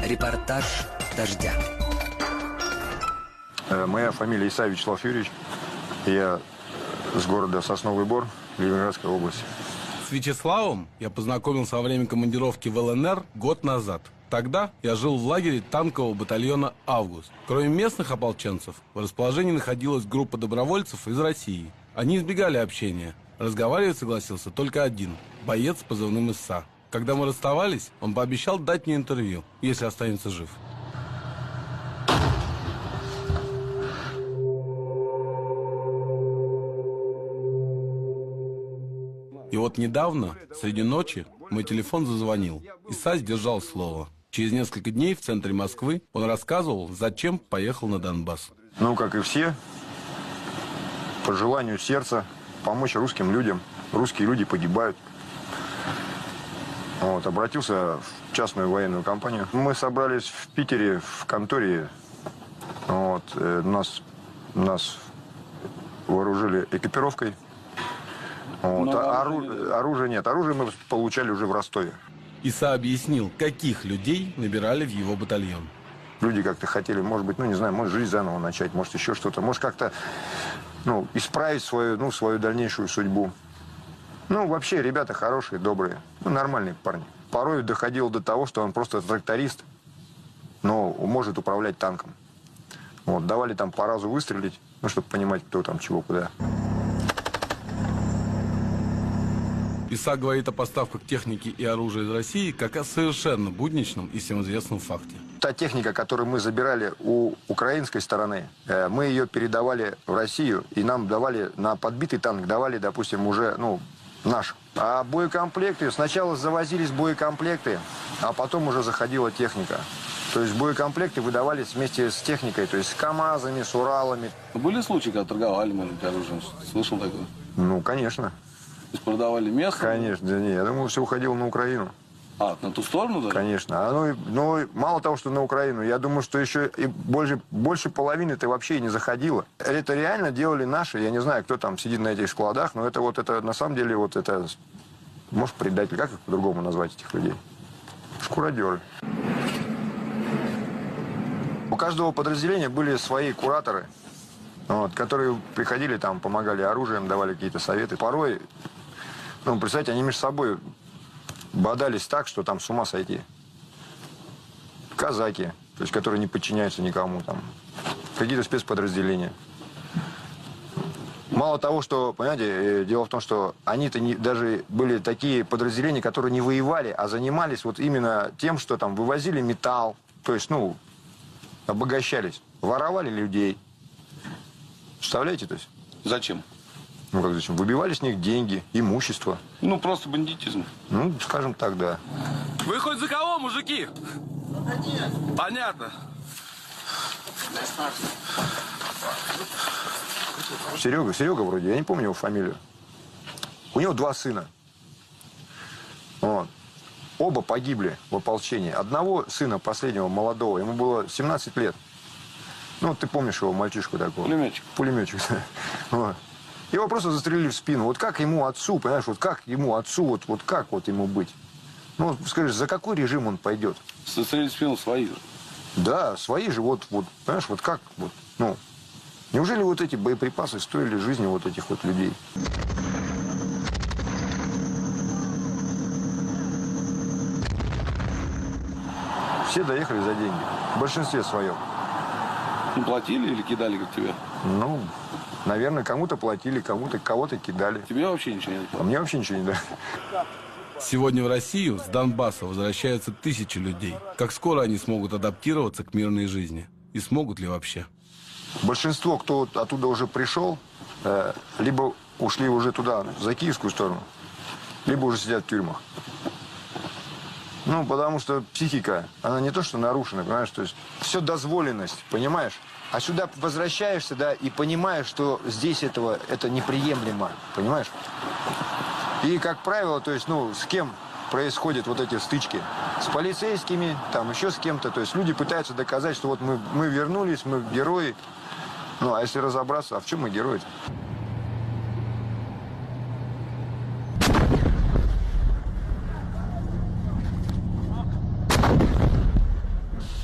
Репортаж «Дождя». Моя фамилия Исаев Вячеслав Юрьевич. Я с города Сосновый Бор, Ленинградской области. С Вячеславом я познакомился во время командировки в ЛНР год назад. Тогда я жил в лагере танкового батальона «Август». Кроме местных ополченцев, в расположении находилась группа добровольцев из России. Они избегали общения. Разговаривать согласился только один – боец с позывным «Иса». Когда мы расставались, он пообещал дать мне интервью, если останется жив. И вот недавно, среди ночи, мой телефон зазвонил. Иса сдержал слово. Через несколько дней в центре Москвы он рассказывал, зачем поехал на Донбасс. Ну, как и все, по желанию сердца помочь русским людям. Русские люди погибают. Вот, обратился в частную военную компанию. Мы собрались в Питере в конторе. Вот, нас вооружили экипировкой. Вот, оружия нет. Оружие мы получали уже в Ростове. Иса объяснил, каких людей набирали в его батальон. Люди как-то хотели, может быть, ну не знаю, может жизнь заново начать, может еще что-то, может как-то, ну, исправить свою дальнейшую судьбу. Ну, вообще, ребята хорошие, добрые, ну, нормальные парни. Порой доходило до того, что он просто тракторист, но может управлять танком. Вот, давали там по разу выстрелить, ну, чтобы понимать, кто там чего, куда. Иса говорит о поставках техники и оружия из России как о совершенно будничном и всем известном факте. Та техника, которую мы забирали у украинской стороны, мы ее передавали в Россию, и нам давали на подбитый танк, давали, допустим, уже, ну, наш. А боекомплекты, сначала завозились боекомплекты, а потом уже заходила техника. То есть боекомплекты выдавались вместе с техникой, то есть с КАМАЗами, с Уралами. Были случаи, когда торговали, может быть, оружием? Слышал такое? Ну, конечно. То есть продавали место? Конечно, да не, я думаю, все уходило на Украину. А, на ту сторону даже? Конечно. Мало того, что на Украину, я думаю, что еще и больше половины-то вообще и не заходило. Это реально делали наши, я не знаю, кто там сидит на этих складах, но это на самом деле это, может, предатель, как их по-другому назвать этих людей? Шкуродеры. У каждого подразделения были свои кураторы, вот, которые приходили там, помогали оружием, давали какие-то советы. Порой, ну, представьте, они между собой бодались так, что там с ума сойти. Казаки, то есть, которые не подчиняются никому, там, какие-то спецподразделения. Мало того, что, понимаете, дело в том, что они-то даже были такие подразделения, которые не воевали, а занимались вот именно тем, что там вывозили металл, то есть, ну, обогащались, воровали людей. Представляете, то есть? Зачем? Ну, как зачем? Выбивали с них деньги, имущество. Ну, просто бандитизм. Ну, скажем так, да. Вы хоть за кого, мужики? Нет. Понятно. Серега вроде, я не помню его фамилию. У него 2 сына. Вот. Оба погибли в ополчении. Одного сына, последнего, молодого, ему было 17 лет. Ну, ты помнишь его, мальчишку такого? Пулеметчик. Пулеметчик, да. Вот. Его просто застрелили в спину. Вот как ему отцу, понимаешь, вот как ему отцу, вот как вот ему быть? Ну, скажи, за какой режим он пойдет? Застрелили в спину свои же. Да, свои же, вот, понимаешь, вот как, вот, ну. Неужели вот эти боеприпасы стоили жизни вот этих вот людей? Все доехали за деньги. В большинстве своем. Не платили или кидали, как тебе? Ну, наверное, кому-то платили, кого-то кидали. Тебе вообще ничего не дали? А мне вообще ничего не дали. Сегодня в Россию с Донбасса возвращаются тысячи людей. Как скоро они смогут адаптироваться к мирной жизни? И смогут ли вообще? Большинство, кто оттуда уже пришел, либо ушли уже туда, за киевскую сторону, либо уже сидят в тюрьмах. Ну, потому что психика, она не то что нарушена, понимаешь, то есть все дозволенность, понимаешь? А сюда возвращаешься, да, и понимаешь, что здесь это неприемлемо, понимаешь? И, как правило, то есть, ну, с кем происходят вот эти стычки? С полицейскими, там, еще с кем-то. То есть люди пытаются доказать, что вот мы вернулись, мы герои. Ну, а если разобраться, а в чем мы герои-то?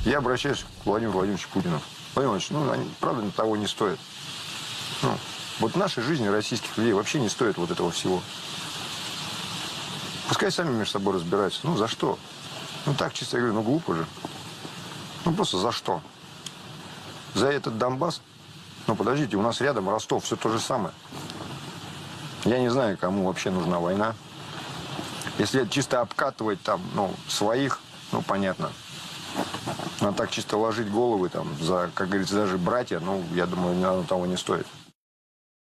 Я обращаюсь к Владимиру Владимировичу Путину. Владимир Владимирович, ну, они, правда, того не стоят. Ну, вот нашей жизни российских людей вообще не стоит вот этого всего. Пускай сами между собой разбираются. Ну, за что? Ну, так чисто я говорю, ну, глупо же. Ну, просто за что? За этот Донбасс? Ну, подождите, у нас рядом Ростов, все то же самое. Я не знаю, кому вообще нужна война. Если чисто обкатывать там, ну, своих, ну, понятно. А так чисто ложить головы там за, как говорится, даже братья, ну, я думаю, оно того не стоит.